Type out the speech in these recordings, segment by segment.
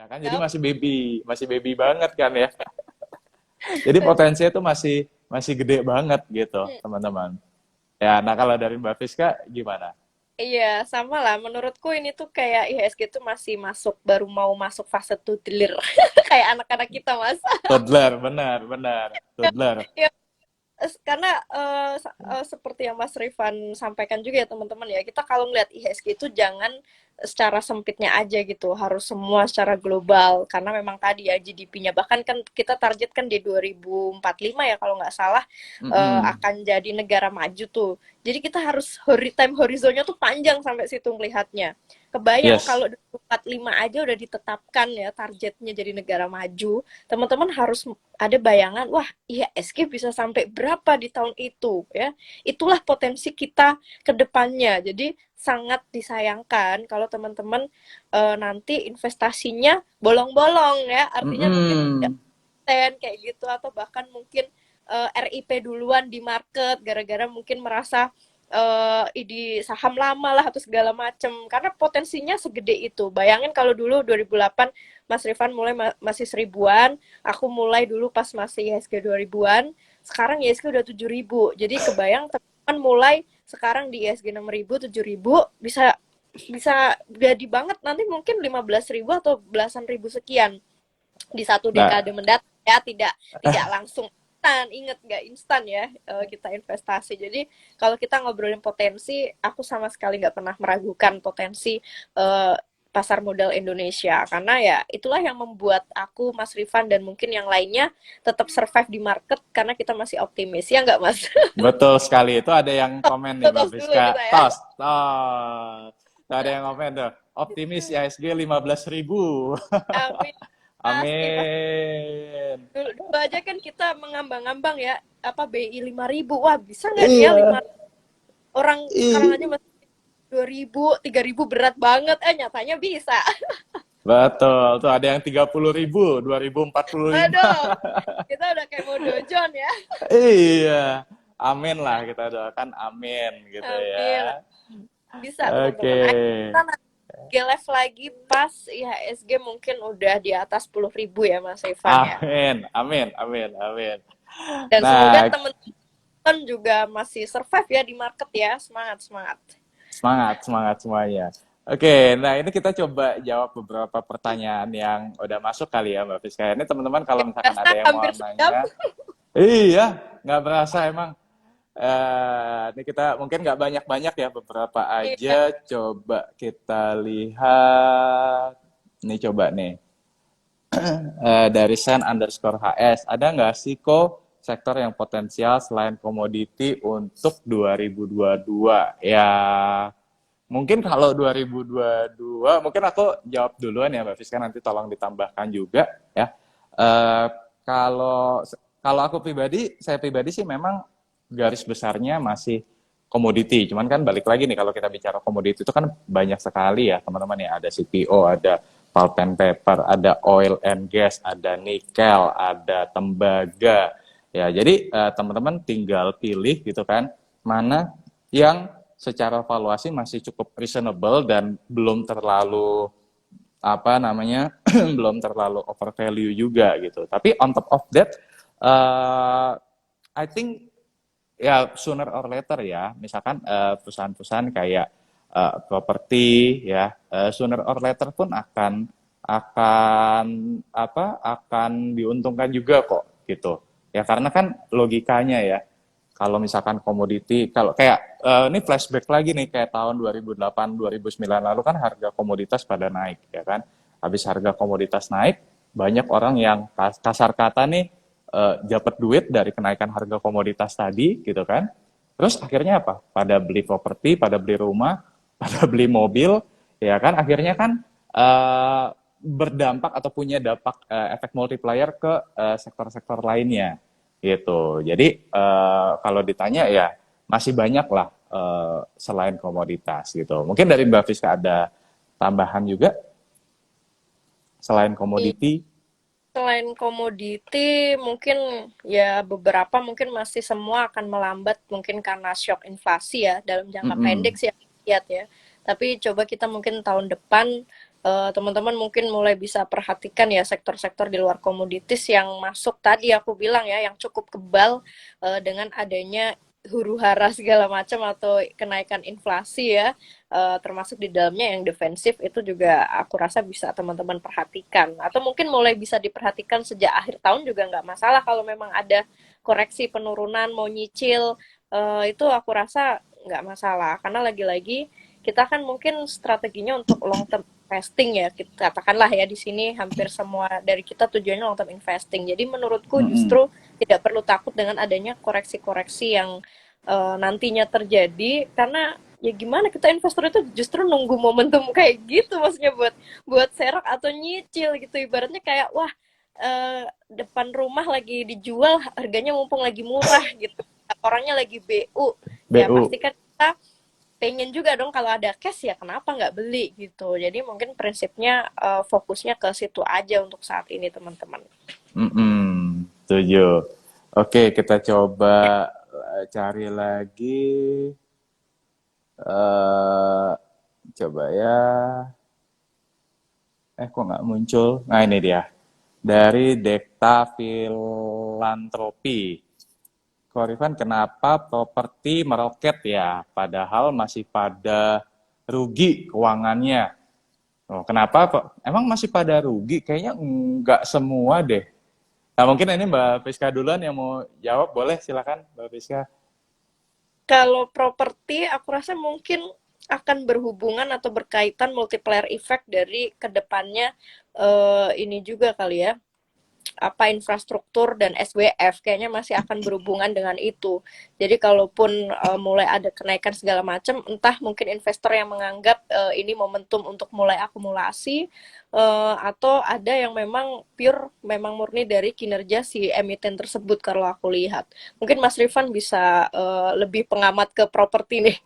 Ya kan, jadi Yap. masih baby banget kan ya. Jadi potensinya itu masih masih gede banget gitu, teman-teman. Ya, nah kalau dari Mbak Fiska gimana? Iya, sama lah. Menurutku ini tuh kayak IHSG tuh masih masuk, baru mau masuk fase toddler. Kayak anak-anak kita, Mas. Toddler, benar, benar. Toddler. Ya, karena seperti yang Mas Rifan sampaikan juga ya teman-teman ya, kita kalau ngeliat IHSG itu jangan secara sempitnya aja gitu, harus semua secara global karena memang tadi ya GDP-nya bahkan kan kita target kan di 2045 ya kalau nggak salah Mm-mm. akan jadi negara maju tuh. Jadi kita harus time horizonnya tuh panjang sampai situ melihatnya. Kebayang Yes. kalau 2045 aja udah ditetapkan ya targetnya jadi negara maju, teman-teman harus ada bayangan, wah IHSG bisa sampai berapa di tahun itu ya. Itulah potensi kita ke depannya. Jadi sangat disayangkan kalau teman-teman nanti investasinya bolong-bolong ya. Artinya mungkin tidak Mm-mm. kayak gitu atau bahkan mungkin RIP duluan di market gara-gara mungkin merasa di saham lama lah atau segala macam karena potensinya segede itu. Bayangin kalau dulu 2008 Mas Rifan mulai masih 1000-an, aku mulai dulu pas masih IHSG 2000-an, sekarang IHSG udah 7000. Jadi kebayang teman mulai sekarang di IHSG 6000, 7000 bisa bisa jadi banget nanti mungkin 15.000 atau belasan ribu sekian di satu dekade Nah, mendatang ya, tidak tidak langsung instan, inget nggak instan ya kita investasi. Jadi kalau kita ngobrolin potensi, aku sama sekali nggak pernah meragukan potensi eh, pasar modal Indonesia karena ya itulah yang membuat aku, Mas Rifan dan mungkin yang lainnya tetap survive di market karena kita masih optimis ya nggak Mas? betul sekali. Itu ada yang komen nih, Mbak Tos dulu Fiska. kita ya. Tos, tos. Tuh ada yang komen tuh. Optimis IHSG 15.000. Amin. Pasti pasti. Amin. Dulu aja kan kita mengambang-ambang ya apa BI 5.000. Wah, bisa nggak nih ya Iya. 5 orang sekarang Ih. aja masih 2.000, 3.000 berat banget. Nyatanya bisa. Betul. Tuh ada yang 30.000, 2045. Aduh, kita udah kayak mau dojon ya. Iya. Amin lah kita doakan amin gitu Amin. ya. Bisa Oke. teman-teman. Ayo kita nanti live lagi pas IHSG mungkin udah di atas 10.000 ya Mas Ivan ya. Amin, amin, amin, amin. Dan semoga Nah, teman-teman juga masih survive ya di market ya. Semangat, semangat. semangat, semangat semuanya. Oke, nah ini kita coba jawab beberapa pertanyaan yang udah masuk kali ya Mbak Fiska. Ini teman-teman kalau misalkan Biasa ada yang mau hampir sejam. nanya, iya, nggak berasa emang. Ini kita mungkin nggak banyak-banyak ya, beberapa Iya. aja. Coba kita lihat. Ini coba nih. Dari sen_hs. Ada nggak sih kok sektor yang potensial selain komoditi untuk 2022? Ya, mungkin kalau 2022, mungkin aku jawab duluan ya Mbak Fiska, nanti tolong ditambahkan juga ya. Eh, kalau kalau saya pribadi sih memang garis besarnya masih komoditi. Cuman kan balik lagi nih kalau kita bicara komoditi itu kan banyak sekali ya teman-teman ya. Ada CPO, ada pulp and paper, ada oil and gas, ada nikel, ada tembaga. Ya, jadi teman-teman tinggal pilih gitu kan mana yang secara valuasi masih cukup reasonable dan belum terlalu apa namanya belum terlalu overvalue juga gitu. Tapi on top of that, I think ya sooner or later ya, misalkan perusahaan-perusahaan kayak properti ya, sooner or later pun akan akan diuntungkan juga kok gitu. Ya karena kan logikanya ya, kalau misalkan komoditi, kalau kayak ini flashback lagi nih kayak tahun 2008 2009 lalu kan harga komoditas pada naik ya kan. Habis harga komoditas naik, banyak orang yang kasar kata nih dapat duit dari kenaikan harga komoditas tadi gitu kan. Terus akhirnya apa? Pada beli properti, pada beli rumah, pada beli mobil, ya kan? Akhirnya kan berdampak atau punya dampak efek multiplier ke sektor-sektor lainnya gitu. Jadi kalau ditanya ya masih banyak lah selain komoditas gitu. Mungkin dari Mbak Fiska ada tambahan juga selain komoditi. Selain komoditi, mungkin ya beberapa mungkin masih semua akan melambat mungkin karena shock inflasi ya dalam Mm jangka pendek -mm. sih yang lihat ya. Tapi coba kita mungkin tahun depan teman-teman mungkin mulai bisa perhatikan ya sektor-sektor di luar komoditis yang masuk tadi aku bilang ya, yang cukup kebal dengan adanya huru-hara segala macam atau kenaikan inflasi ya, termasuk di dalamnya yang defensif itu juga aku rasa bisa teman-teman perhatikan. Atau mungkin mulai bisa diperhatikan sejak akhir tahun juga nggak masalah kalau memang ada koreksi penurunan mau nyicil, itu aku rasa nggak masalah. Karena lagi-lagi kita kan mungkin strateginya untuk long term investing ya, kita katakanlah ya di sini hampir semua dari kita tujuannya long term investing. Jadi menurutku Mm-mm. justru tidak perlu takut dengan adanya koreksi-koreksi yang nantinya terjadi, karena ya gimana, kita investor itu justru nunggu momentum kayak gitu, maksudnya buat buat serok atau nyicil gitu, ibaratnya kayak wah, depan rumah lagi dijual harganya mumpung lagi murah gitu, orangnya lagi BU, ya BU. pasti kan kita pengen juga dong kalau ada cash, ya kenapa nggak beli gitu. Jadi mungkin prinsipnya fokusnya ke situ aja untuk saat ini teman-teman. Mm-mm. Setuju. Oke, kita coba cari lagi. eh Coba ya. Kok nggak muncul? Nah, ini dia. Dari Dekta Filantropi. Korifan, kenapa properti meroket ya? Padahal masih pada rugi keuangannya. Oh, kenapa kok? Emang masih pada rugi? Kayaknya nggak semua deh. Nah, mungkin ini Mbak Priska duluan yang mau jawab. Boleh, silakan Mbak Priska. Kalau properti, aku rasa mungkin akan berhubungan atau berkaitan multiplier effect dari kedepannya, ini juga kali ya, apa infrastruktur dan SWF kayaknya masih akan berhubungan dengan itu. Jadi kalaupun mulai ada kenaikan segala macam, entah mungkin investor yang menganggap ini momentum untuk mulai akumulasi, atau ada yang memang pure memang murni dari kinerja si emiten tersebut kalau aku lihat. Mungkin Mas Rifan bisa lebih pengamat ke properti nih.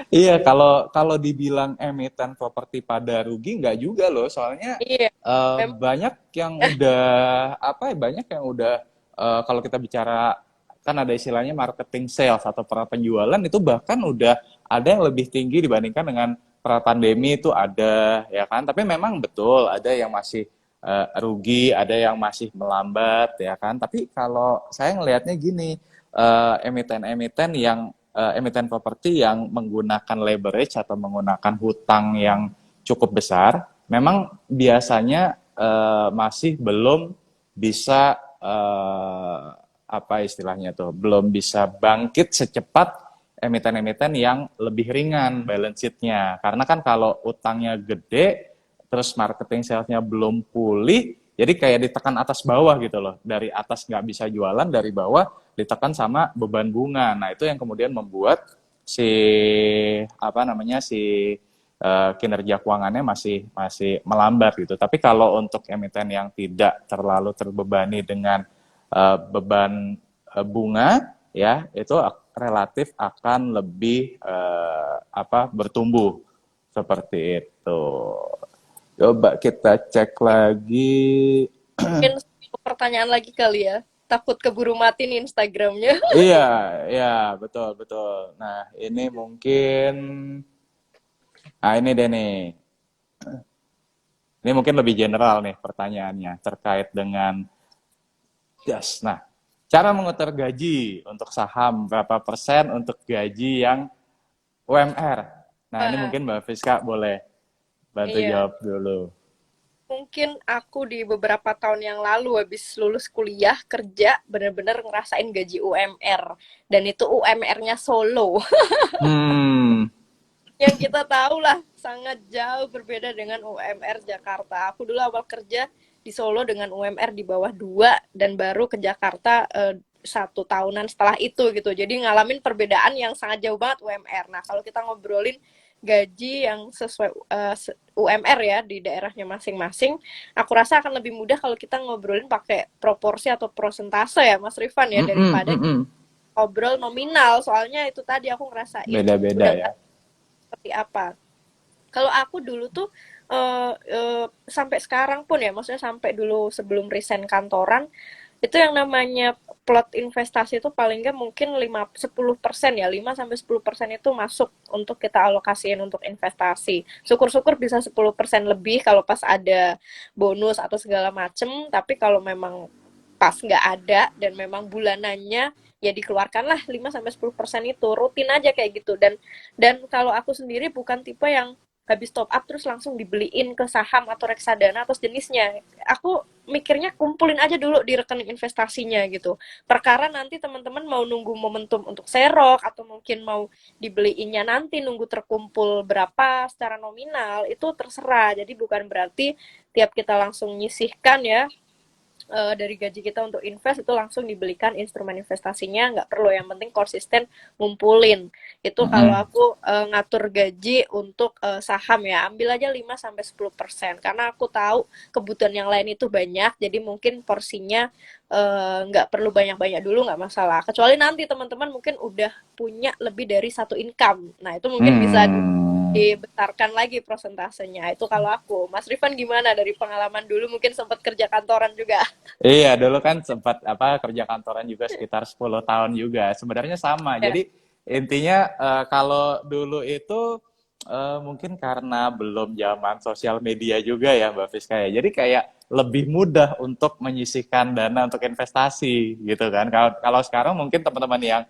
Iya, kalau kalau dibilang emiten properti pada rugi nggak juga loh, soalnya Iya, memang banyak yang udah apa ya, banyak yang udah kalau kita bicara kan ada istilahnya marketing sales atau pra penjualan itu bahkan udah ada yang lebih tinggi dibandingkan dengan pra pandemi itu ada ya kan. Tapi memang betul ada yang masih rugi, ada yang masih melambat ya kan. Tapi kalau saya ngelihatnya gini, emiten-emiten yang emiten properti yang menggunakan leverage atau menggunakan hutang yang cukup besar, memang biasanya masih belum bisa apa istilahnya tuh, belum bisa bangkit secepat emiten-emiten yang lebih ringan balance sheet-nya. Karena kan kalau utangnya gede, terus marketing sales-nya belum pulih, jadi kayak ditekan atas bawah gitu loh. Dari atas nggak bisa jualan, dari bawah ditekan sama beban bunga. Nah, itu yang kemudian membuat si apa namanya si kinerja keuangannya masih masih melambat gitu. Tapi kalau untuk emiten yang tidak terlalu terbebani dengan beban bunga ya, itu relatif akan lebih apa bertumbuh seperti itu. Coba kita cek lagi. mungkin satu pertanyaan lagi kali ya. Takut keburu mati nih Instagramnya. Iya, iya, betul, betul. Nah, ini mungkin, nah ini deh nih. Ini mungkin lebih general nih pertanyaannya terkait dengan jas. Nah, cara mengukur gaji untuk saham berapa persen untuk gaji yang UMR. Nah, ini Wah, mungkin Mbak Fiska boleh bantu iya. jawab dulu. Mungkin aku di beberapa tahun yang lalu habis lulus kuliah kerja bener-bener ngerasain gaji UMR, dan itu UMR-nya Solo. Hmm, Yang kita tahu lah sangat jauh berbeda dengan UMR Jakarta. Aku dulu awal kerja di Solo dengan UMR di bawah 2 dan baru ke Jakarta 1 tahunan setelah itu gitu. Jadi ngalamin perbedaan yang sangat jauh banget UMR. Nah, kalau kita ngobrolin gaji yang sesuai UMR ya di daerahnya masing-masing, aku rasa akan lebih mudah kalau kita ngobrolin pakai proporsi atau prosentase ya Mas Rifan ya, mm -mm, daripada mm -mm. ngobrol nominal. Soalnya itu tadi aku ngerasain Beda-beda udah ya. nggak seperti apa. Kalau aku dulu tuh sampai sekarang pun ya, maksudnya sampai dulu sebelum resign kantoran, Itu yang namanya plot investasi itu paling nggak mungkin 10% ya, 5 sampai 10% itu masuk untuk kita alokasiin untuk investasi. Syukur-syukur bisa 10% lebih kalau pas ada bonus atau segala macem, tapi kalau memang pas nggak ada dan memang bulanannya ya dikeluarkanlah 5 sampai 10% itu rutin aja kayak gitu. Dan kalau aku sendiri bukan tipe yang habis top up terus langsung dibeliin ke saham atau reksadana atau jenisnya. Aku mikirnya kumpulin aja dulu di rekening investasinya gitu. Perkara nanti teman-teman mau nunggu momentum untuk serok atau mungkin mau dibeliinnya nanti nunggu terkumpul berapa secara nominal itu terserah. Jadi bukan berarti tiap kita langsung nyisihkan ya dari gaji kita untuk invest itu langsung dibelikan instrumen investasinya, nggak perlu, yang penting konsisten ngumpulin. Itu kalau Mm-mm. aku ngatur gaji untuk saham ya ambil aja 5 sampai 10% karena aku tahu kebutuhan yang lain itu banyak, jadi mungkin porsinya nggak perlu banyak-banyak dulu, nggak masalah, kecuali nanti teman-teman mungkin udah punya lebih dari satu income, nah itu mungkin bisa Hmm. dibesarkan lagi prosentasenya. Itu kalau aku. Mas Rifan gimana dari pengalaman dulu mungkin sempat kerja kantoran juga? Iya, dulu kan sempat apa kerja kantoran juga sekitar 10 tahun juga. Sebenarnya sama. Ya. Jadi intinya kalau dulu itu mungkin karena belum zaman sosial media juga ya Mbak Fiska ya. Jadi kayak lebih mudah untuk menyisihkan dana untuk investasi gitu kan. Kalau kalau sekarang mungkin teman-teman yang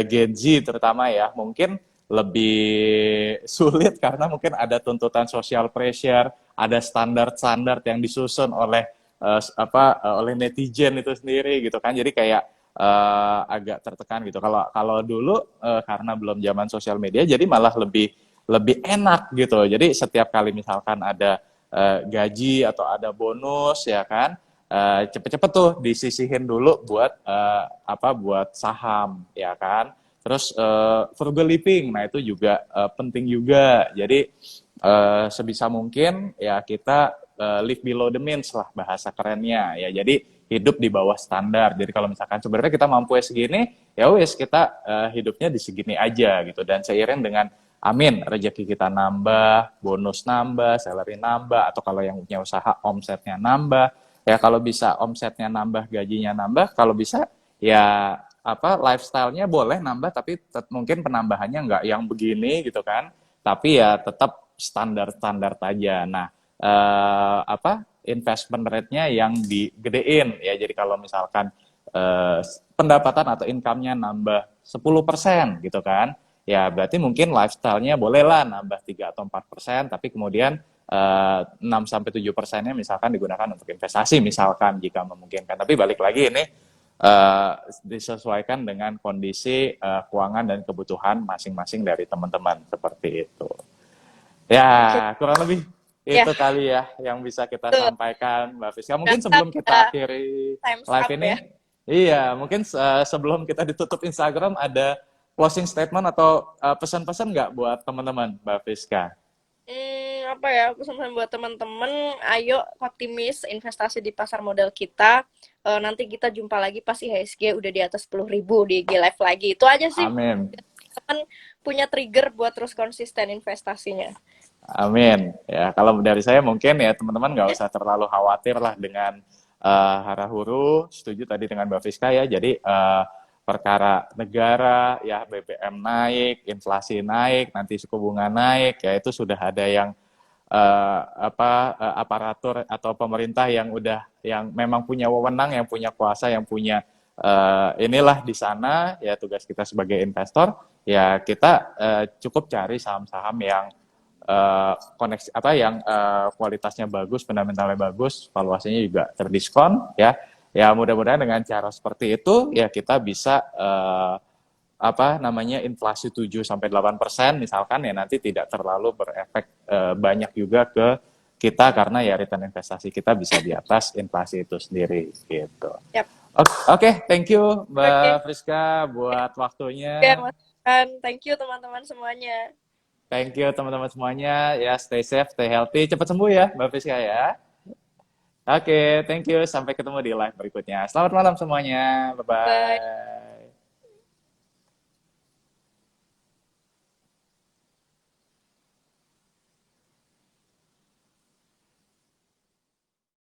Gen Z terutama ya, mungkin lebih sulit karena mungkin ada tuntutan social pressure, ada standar-standar yang disusun oleh oleh netizen itu sendiri gitu kan, jadi kayak agak tertekan gitu. Kalau kalau dulu karena belum zaman sosial media jadi malah lebih lebih enak gitu, jadi setiap kali misalkan ada gaji atau ada bonus ya kan, cepet-cepet tuh disisihin dulu buat buat saham ya kan. Terus frugal living, nah itu juga penting juga. Jadi sebisa mungkin ya kita live below the means lah bahasa kerennya ya. Jadi hidup di bawah standar. Jadi kalau misalkan sebenarnya kita mampu segini, ya wes kita hidupnya di segini aja gitu. Dan seiring dengan amin rezeki kita nambah, bonus nambah, salary nambah, atau kalau yang punya usaha omsetnya nambah. Ya kalau bisa omsetnya nambah, gajinya nambah, kalau bisa ya lifestyle-nya boleh nambah tapi mungkin penambahannya nggak yang begini gitu kan, tapi ya tetap standar-standar aja. Nah, investment rate-nya yang digedein ya. Jadi kalau misalkan eh, pendapatan atau income-nya nambah 10% gitu kan, ya berarti mungkin lifestyle-nya bolehlah nambah 3 atau 4%, tapi kemudian 6 sampai 7%-nya misalkan digunakan untuk investasi misalkan jika memungkinkan. Tapi balik lagi ini disesuaikan dengan kondisi keuangan dan kebutuhan masing-masing dari teman-teman seperti itu. Ya, Oke, kurang lebih ya, itu kali ya yang bisa kita tuh. sampaikan, Mbak Fiska. Mungkin Ternyata sebelum udah kita akhiri time's live up ini, ya. iya, mungkin sebelum kita ditutup Instagram ada closing statement atau pesan-pesan nggak buat teman-teman, Mbak Fiska? Apa ya, pesan buat teman-teman, ayo optimis investasi di pasar modal kita. Nanti kita jumpa lagi pas IHSG udah di atas 10.000 di IG Live lagi. Itu aja sih. Amin. Teman punya trigger buat terus konsisten investasinya. Amin. Ya, kalau dari saya mungkin ya teman-teman nggak usah terlalu khawatir lah dengan hara-huru. Setuju tadi dengan Mbak Fiska ya. Jadi perkara negara ya BBM naik, inflasi naik, nanti suku bunga naik, ya itu sudah ada yang aparatur atau pemerintah yang udah yang memang punya wewenang, yang punya kuasa, yang punya inilah di sana ya. Tugas kita sebagai investor ya kita cukup cari saham-saham yang koneksi yang kualitasnya bagus, fundamentalnya bagus, valuasinya juga terdiskon ya. Ya mudah-mudahan dengan cara seperti itu ya kita bisa inflasi 7 sampai 8% misalkan, ya nanti tidak terlalu berefek banyak juga ke kita karena ya return investasi kita bisa di atas inflasi itu sendiri gitu. Yap. Oke, thank you Oke. Mbak Friska buat Oke, waktunya. Mas Kan. Thank you teman-teman semuanya. Thank you teman-teman semuanya. Ya, stay safe, stay healthy. Cepat sembuh ya, Mbak Friska ya. Oke, thank you. Sampai ketemu di live berikutnya. Selamat malam semuanya. Bye. Bye-bye.